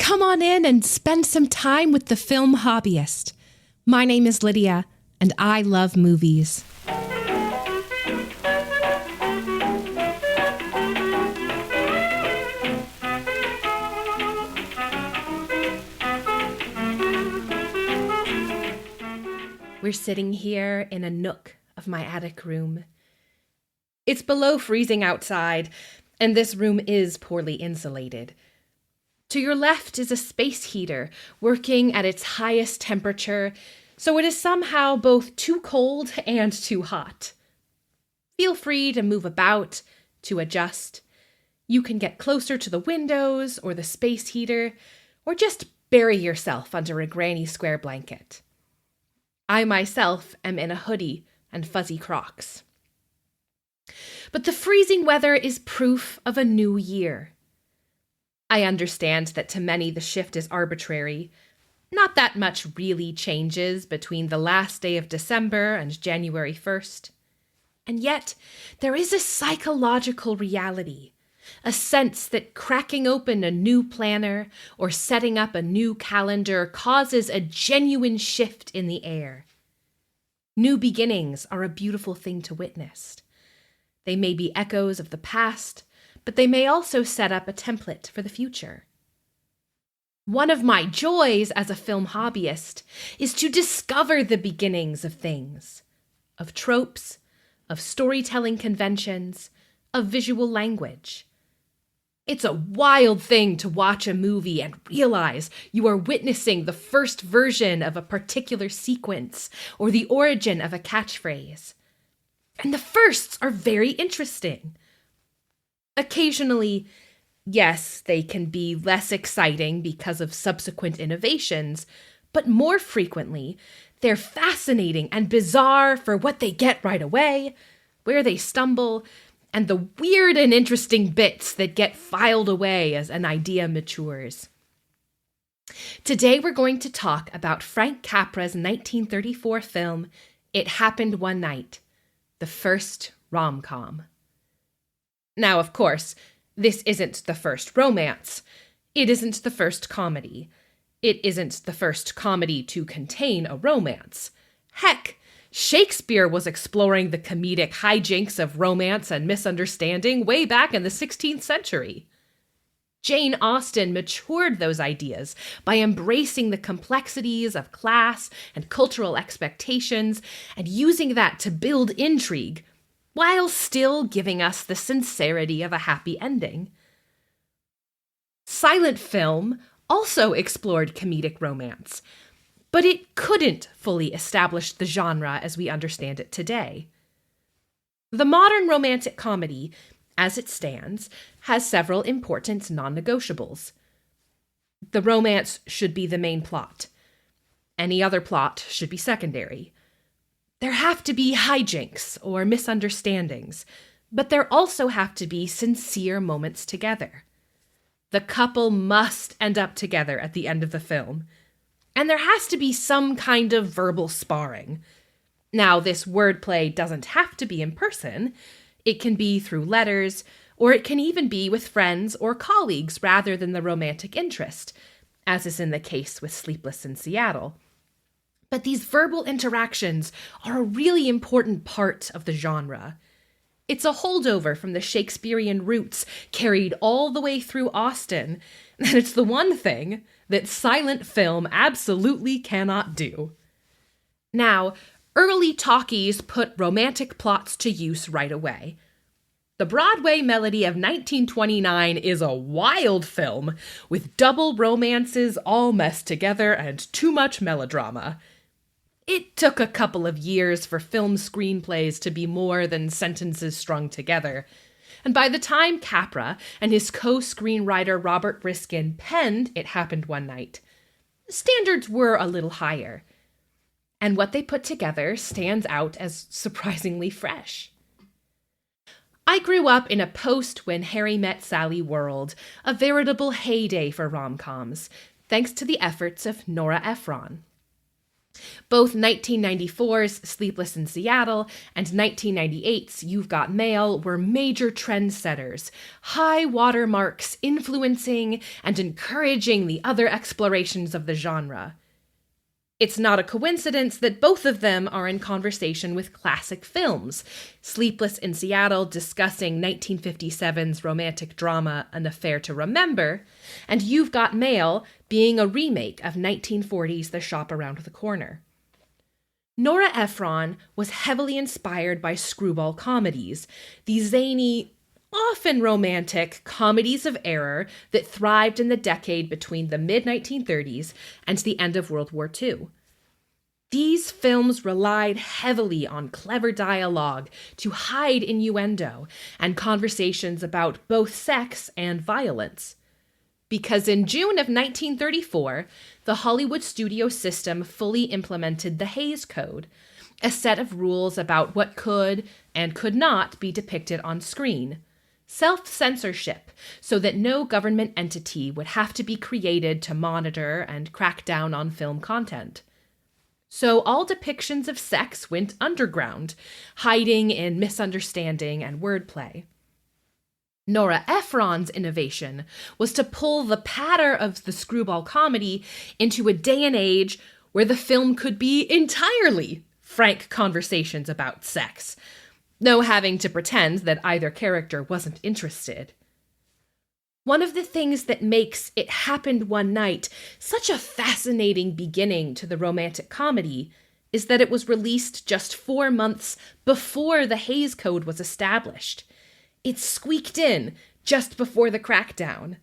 come on in and spend some time with the film hobbyist. My name is Lydia, and I love movies. We're sitting here in a nook of my attic room. It's below freezing outside, and this room is poorly insulated. To your left is a space heater working at its highest temperature, so it is somehow both too cold and too hot. Feel free to move about, to adjust. You can get closer to the windows or the space heater, or just bury yourself under a granny square blanket. I myself am in a hoodie and fuzzy Crocs. But the freezing weather is proof of a new year. I understand that to many the shift is arbitrary. Not that much really changes between the last day of December and January 1st. And yet, there is a psychological reality, a sense that cracking open a new planner or setting up a new calendar causes a genuine shift in the air. New beginnings are a beautiful thing to witness. They may be echoes of the past, but they may also set up a template for the future. One of my joys as a film hobbyist is to discover the beginnings of things, of tropes, of storytelling conventions, of visual language. It's a wild thing to watch a movie and realize you are witnessing the first version of a particular sequence or the origin of a catchphrase. And the firsts are very interesting. Occasionally, yes, they can be less exciting because of subsequent innovations, but more frequently, they're fascinating and bizarre for what they get right away, where they stumble, and the weird and interesting bits that get filed away as an idea matures. Today we're going to talk about Frank Capra's 1934 film, It Happened One Night, the first rom-com. Now, of course, this isn't the first romance. It isn't the first comedy. It isn't the first comedy to contain a romance. Heck, Shakespeare was exploring the comedic hijinks of romance and misunderstanding way back in the 16th century. Jane Austen matured those ideas by embracing the complexities of class and cultural expectations and using that to build intrigue, while still giving us the sincerity of a happy ending. Silent film also explored comedic romance, but it couldn't fully establish the genre as we understand it today. The modern romantic comedy, as it stands, has several important non-negotiables. The romance should be the main plot. Any other plot should be secondary. There have to be hijinks or misunderstandings, but there also have to be sincere moments together. The couple must end up together at the end of the film, and there has to be some kind of verbal sparring. Now, this wordplay doesn't have to be in person. It can be through letters, or it can even be with friends or colleagues rather than the romantic interest, as is in the case with Sleepless in Seattle. But these verbal interactions are a really important part of the genre. It's a holdover from the Shakespearean roots carried all the way through Austen, and it's the one thing that silent film absolutely cannot do. Now, early talkies put romantic plots to use right away. The Broadway Melody of 1929 is a wild film with double romances all messed together and too much melodrama. It took a couple of years for film screenplays to be more than sentences strung together, and by the time Capra and his co-screenwriter Robert Briskin penned It Happened One Night, standards were a little higher, and what they put together stands out as surprisingly fresh. I grew up in a post-When Harry Met Sally world, a veritable heyday for rom-coms, thanks to the efforts of Nora Ephron. Both 1994's Sleepless in Seattle and 1998's You've Got Mail were major trendsetters, high watermarks influencing and encouraging the other explorations of the genre. It's not a coincidence that both of them are in conversation with classic films, Sleepless in Seattle discussing 1957's romantic drama An Affair to Remember, and You've Got Mail being a remake of 1940's The Shop Around the Corner. Nora Ephron was heavily inspired by screwball comedies, the zany, often romantic comedies of error that thrived in the decade between the mid-1930s and the end of World War II. These films relied heavily on clever dialogue to hide innuendo and conversations about both sex and violence. Because in June of 1934, the Hollywood studio system fully implemented the Hays Code, a set of rules about what could and could not be depicted on screen. Self-censorship, so that no government entity would have to be created to monitor and crack down on film content. So all depictions of sex went underground, hiding in misunderstanding and wordplay. Nora Ephron's innovation was to pull the patter of the screwball comedy into a day and age where the film could be entirely frank conversations about sex, no having to pretend that either character wasn't interested. One of the things that makes It Happened One Night such a fascinating beginning to the romantic comedy is that it was released just 4 months before the Hays Code was established. It squeaked in just before the crackdown.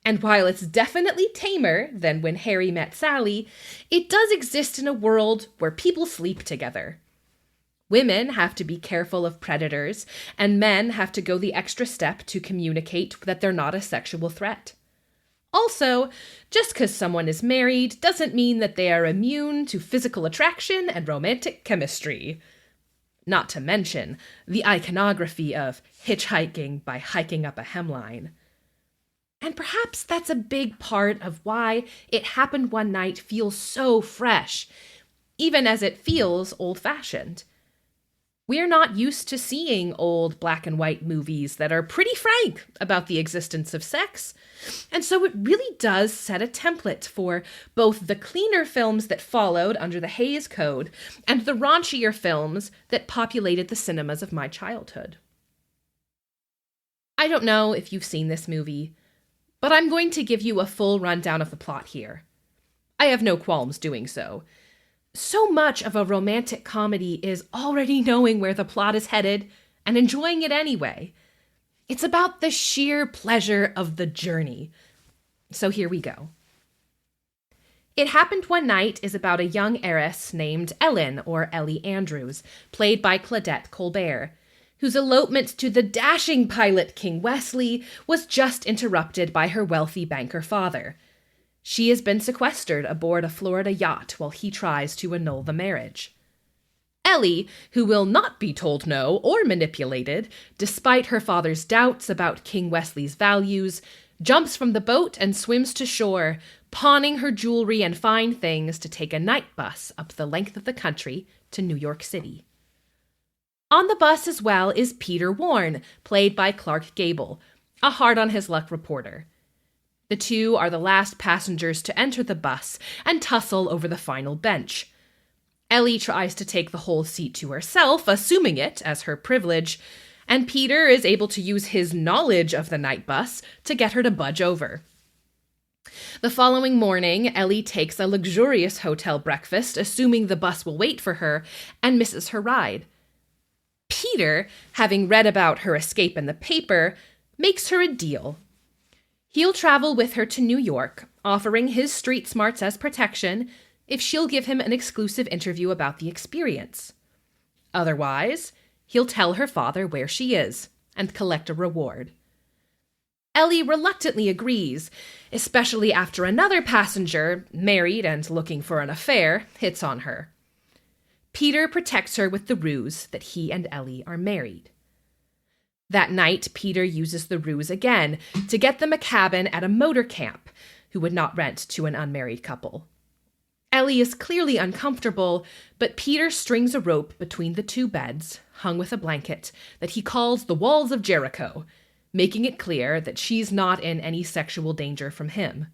And while it's definitely tamer than When Harry Met Sally, it does exist in a world where people sleep together. Women have to be careful of predators, and men have to go the extra step to communicate that they're not a sexual threat. Also, just because someone is married doesn't mean that they are immune to physical attraction and romantic chemistry. Not to mention the iconography of hitchhiking by hiking up a hemline. And perhaps that's a big part of why It Happened One Night feels so fresh, even as it feels old-fashioned. We're not used to seeing old black and white movies that are pretty frank about the existence of sex, and so it really does set a template for both the cleaner films that followed under the Hays Code and the raunchier films that populated the cinemas of my childhood. I don't know if you've seen this movie, but I'm going to give you a full rundown of the plot here. I have no qualms doing so. So much of a romantic comedy is already knowing where the plot is headed and enjoying it anyway. It's about the sheer pleasure of the journey. So here we go. It Happened One Night is about a young heiress named Ellen, or Ellie Andrews, played by Claudette Colbert, whose elopement to the dashing pilot King Wesley was just interrupted by her wealthy banker father. She has been sequestered aboard a Florida yacht while he tries to annul the marriage. Ellie, who will not be told no or manipulated, despite her father's doubts about King Wesley's values, jumps from the boat and swims to shore, pawning her jewelry and fine things to take a night bus up the length of the country to New York City. On the bus as well is Peter Warne, played by Clark Gable, a hard-on-his-luck reporter. The two are the last passengers to enter the bus and tussle over the final bench. Ellie tries to take the whole seat to herself, assuming it as her privilege, and Peter is able to use his knowledge of the night bus to get her to budge over. The following morning, Ellie takes a luxurious hotel breakfast, assuming the bus will wait for her, and misses her ride. Peter, having read about her escape in the paper, makes her a deal. He'll travel with her to New York, offering his street smarts as protection if she'll give him an exclusive interview about the experience. Otherwise, he'll tell her father where she is and collect a reward. Ellie reluctantly agrees, especially after another passenger, married and looking for an affair, hits on her. Peter protects her with the ruse that he and Ellie are married. That night, Peter uses the ruse again to get them a cabin at a motor camp, who would not rent to an unmarried couple. Ellie is clearly uncomfortable, but Peter strings a rope between the two beds, hung with a blanket, that he calls the walls of Jericho, making it clear that she's not in any sexual danger from him.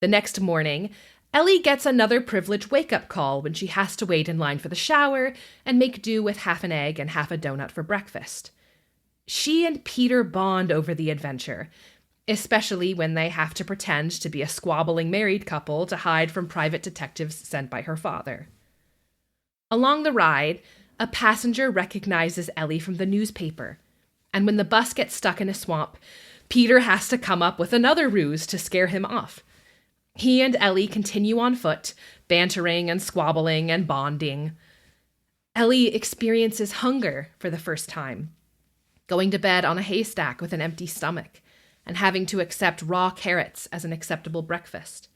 The next morning, Ellie gets another privileged wake-up call when she has to wait in line for the shower and make do with half an egg and half a donut for breakfast. She and Peter bond over the adventure, especially when they have to pretend to be a squabbling married couple to hide from private detectives sent by her father. Along the ride, a passenger recognizes Ellie from the newspaper, and when the bus gets stuck in a swamp, Peter has to come up with another ruse to scare him off. He and Ellie continue on foot, bantering and squabbling and bonding. Ellie experiences hunger for the first time, going to bed on a haystack with an empty stomach, and having to accept raw carrots as an acceptable breakfast.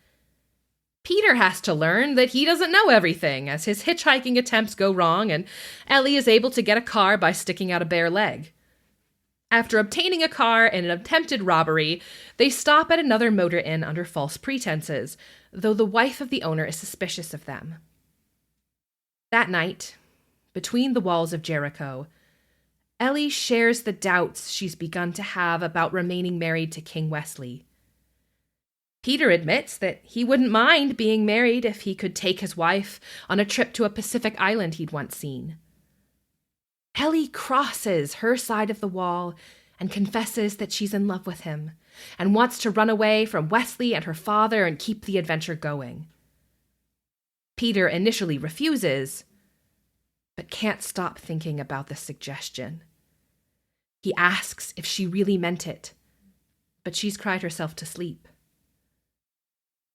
Peter has to learn that he doesn't know everything as his hitchhiking attempts go wrong and Ellie is able to get a car by sticking out a bare leg. After obtaining a car in an attempted robbery, they stop at another motor inn under false pretenses, though the wife of the owner is suspicious of them. That night, between the walls of Jericho, Ellie shares the doubts she's begun to have about remaining married to King Wesley. Peter admits that he wouldn't mind being married if he could take his wife on a trip to a Pacific island he'd once seen. Ellie crosses her side of the wall and confesses that she's in love with him and wants to run away from Wesley and her father and keep the adventure going. Peter initially refuses, but can't stop thinking about the suggestion. He asks if she really meant it, but she's cried herself to sleep.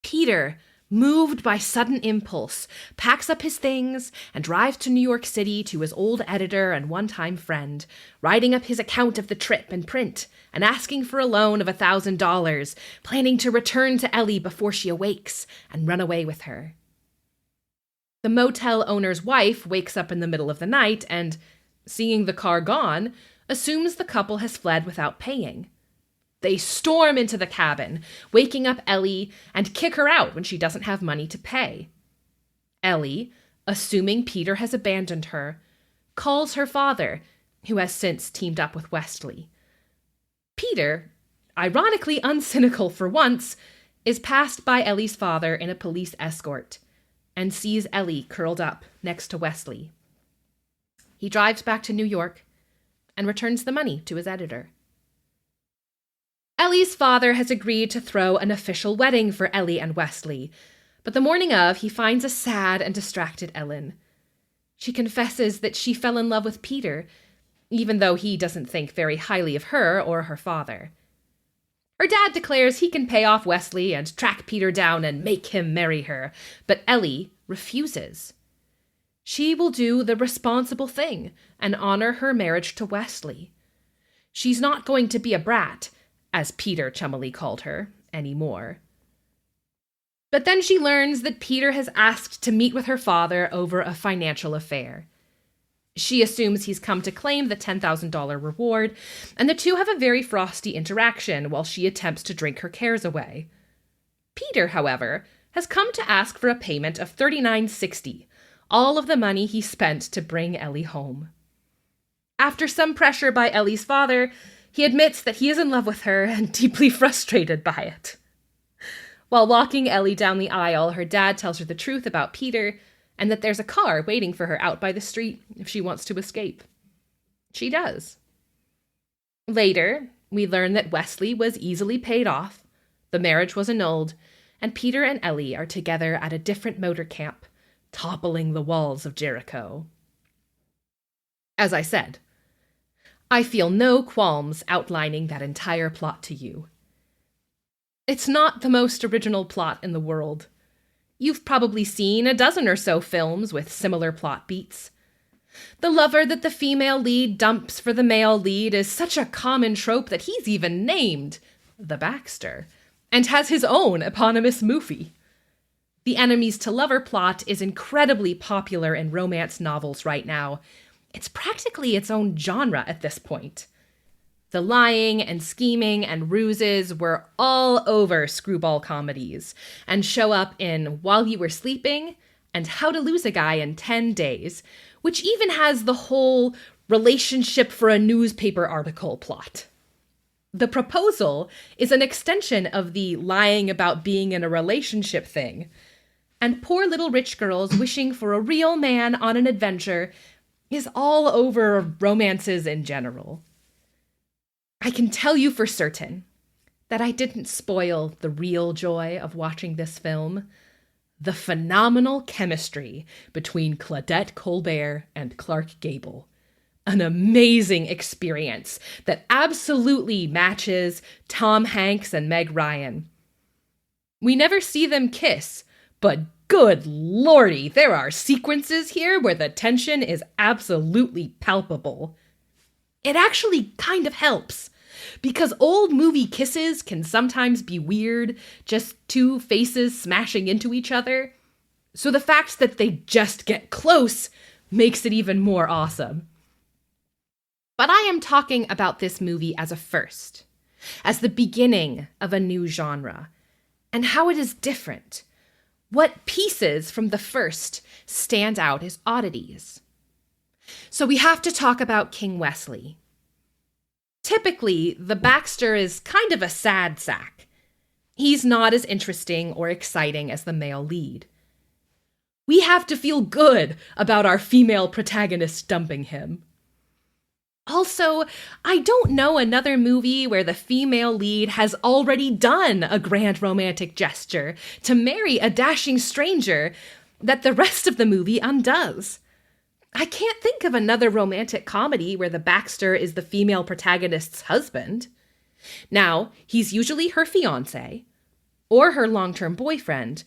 Peter, moved by sudden impulse, packs up his things and drives to New York City to his old editor and one-time friend, writing up his account of the trip in print and asking for a loan of $1,000, planning to return to Ellie before she awakes and run away with her. The motel owner's wife wakes up in the middle of the night and, seeing the car gone, assumes the couple has fled without paying. They storm into the cabin, waking up Ellie, and kick her out when she doesn't have money to pay. Ellie, assuming Peter has abandoned her, calls her father, who has since teamed up with Wesley. Peter, ironically uncynical for once, is passed by Ellie's father in a police escort and sees Ellie curled up next to Wesley. He drives back to New York and returns the money to his editor. Ellie's father has agreed to throw an official wedding for Ellie and Wesley, but the morning of, he finds a sad and distracted Ellen. She confesses that she fell in love with Peter, even though he doesn't think very highly of her or her father. Her dad declares he can pay off Wesley and track Peter down and make him marry her, but Ellie refuses. She will do the responsible thing and honor her marriage to Wesley. She's not going to be a brat, as Peter chummily called her, anymore. But then she learns that Peter has asked to meet with her father over a financial affair. She assumes he's come to claim the $10,000 reward, and the two have a very frosty interaction while she attempts to drink her cares away. Peter, however, has come to ask for a payment of $39.60, all of the money he spent to bring Ellie home. After some pressure by Ellie's father, he admits that he is in love with her and deeply frustrated by it. While walking Ellie down the aisle, her dad tells her the truth about Peter and that there's a car waiting for her out by the street if she wants to escape. She does. Later, we learn that Wesley was easily paid off, the marriage was annulled, and Peter and Ellie are together at a different motor camp, toppling the walls of Jericho. As I said, I feel no qualms outlining that entire plot to you. It's not the most original plot in the world. You've probably seen a dozen or so films with similar plot beats. The lover that the female lead dumps for the male lead is such a common trope that he's even named the Baxter, and has his own eponymous movie. The enemies to lover plot is incredibly popular in romance novels right now. It's practically its own genre at this point. The lying and scheming and ruses were all over screwball comedies and show up in While You Were Sleeping and How to Lose a Guy in 10 Days, which even has the whole relationship for a newspaper article plot. The proposal is an extension of the lying about being in a relationship thing, and poor little rich girls wishing for a real man on an adventure is all over romances in general. I can tell you for certain that I didn't spoil the real joy of watching this film: the phenomenal chemistry between Claudette Colbert and Clark Gable. An amazing experience that absolutely matches Tom Hanks and Meg Ryan. We never see them kiss, but good lordy, there are sequences here where the tension is absolutely palpable. It actually kind of helps, because old movie kisses can sometimes be weird, just two faces smashing into each other. So the fact that they just get close makes it even more awesome. But I am talking about this movie as a first, as the beginning of a new genre, and how it is different. What pieces from the first stand out as oddities? So we have to talk about King Wesley. Typically, the Baxter is kind of a sad sack. He's not as interesting or exciting as the male lead. We have to feel good about our female protagonist dumping him. Also, I don't know another movie where the female lead has already done a grand romantic gesture to marry a dashing stranger that the rest of the movie undoes. I can't think of another romantic comedy where the Baxter is the female protagonist's husband. Now, he's usually her fiancé or her long-term boyfriend,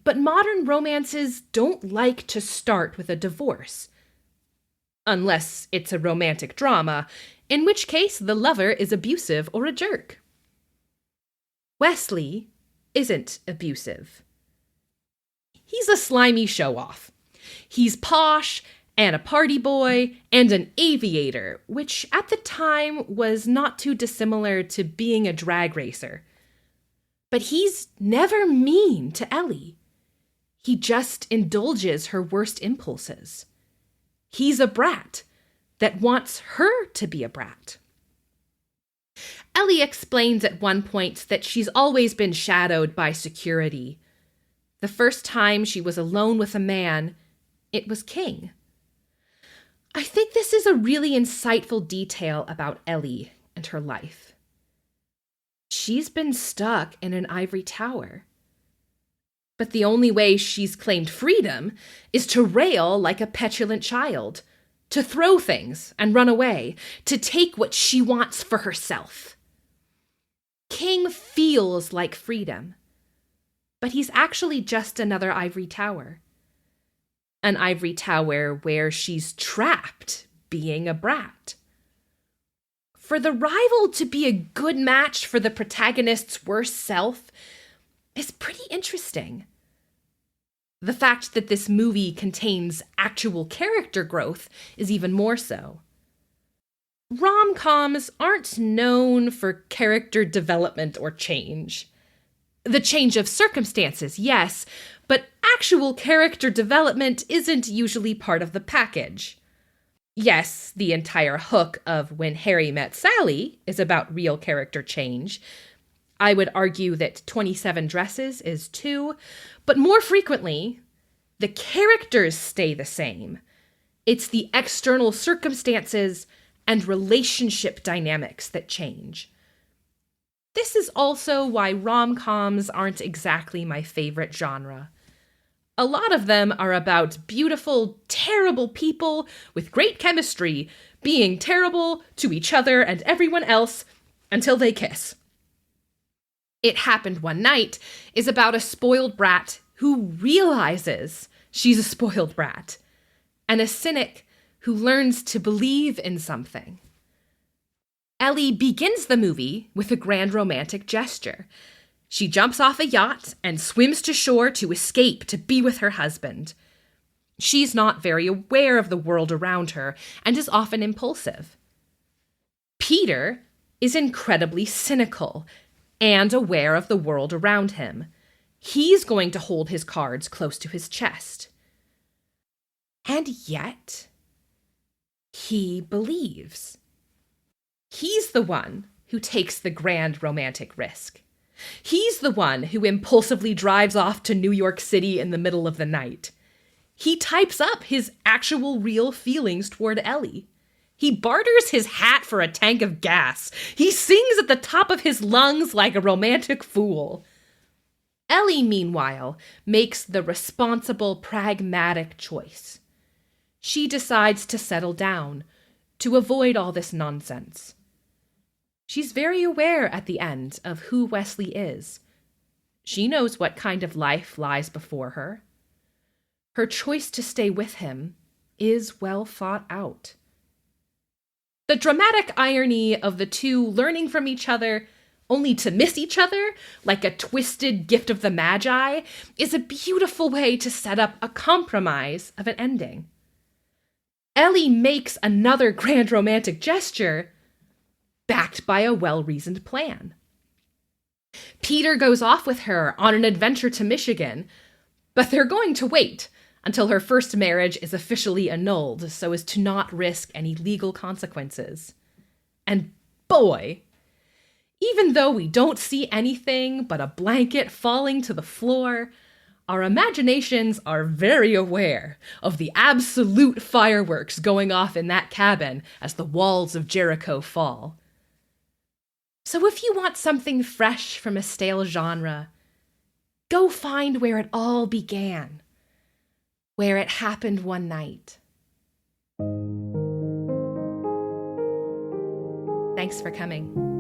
but modern romances don't like to start with a divorce. Unless it's a romantic drama, in which case the lover is abusive or a jerk. Wesley isn't abusive. He's a slimy show-off. He's posh and a party boy and an aviator, which at the time was not too dissimilar to being a drag racer. But he's never mean to Ellie. He just indulges her worst impulses. He's a brat that wants her to be a brat. Ellie explains at one point that she's always been shadowed by security. The first time she was alone with a man, it was King. I think this is a really insightful detail about Ellie and her life. She's been stuck in an ivory tower. But the only way she's claimed freedom is to rail like a petulant child, to throw things and run away, to take what she wants for herself. King feels like freedom, but he's actually just another ivory tower. An ivory tower where she's trapped being a brat. For the rival to be a good match for the protagonist's worst self is pretty interesting. The fact that this movie contains actual character growth is even more so. Rom-coms aren't known for character development or change. The change of circumstances, yes, but actual character development isn't usually part of the package. Yes, the entire hook of When Harry Met Sally is about real character change. I would argue that 27 Dresses is too, but more frequently, the characters stay the same. It's the external circumstances and relationship dynamics that change. This is also why rom-coms aren't exactly my favorite genre. A lot of them are about beautiful, terrible people with great chemistry being terrible to each other and everyone else until they kiss. It Happened One Night is about a spoiled brat who realizes she's a spoiled brat, and a cynic who learns to believe in something. Ellie begins the movie with a grand romantic gesture. She jumps off a yacht and swims to shore to escape to be with her husband. She's not very aware of the world around her and is often impulsive. Peter is incredibly cynical and aware of the world around him. He's going to hold his cards close to his chest. And yet, he believes. He's the one who takes the grand romantic risk. He's the one who impulsively drives off to New York City in the middle of the night. He types up his actual real feelings toward Ellie. He barters his hat for a tank of gas. He sings at the top of his lungs like a romantic fool. Ellie, meanwhile, makes the responsible, pragmatic choice. She decides to settle down, to avoid all this nonsense. She's very aware at the end of who Wesley is. She knows what kind of life lies before her. Her choice to stay with him is well thought out. The dramatic irony of the two learning from each other only to miss each other, like a twisted gift of the Magi, is a beautiful way to set up a compromise of an ending. Ellie makes another grand romantic gesture, backed by a well-reasoned plan. Peter goes off with her on an adventure to Michigan, but they're going to wait until her first marriage is officially annulled so as to not risk any legal consequences. And boy, even though we don't see anything but a blanket falling to the floor, our imaginations are very aware of the absolute fireworks going off in that cabin as the walls of Jericho fall. So if you want something fresh from a stale genre, go find where it all began, where it happened one night. Thanks for coming.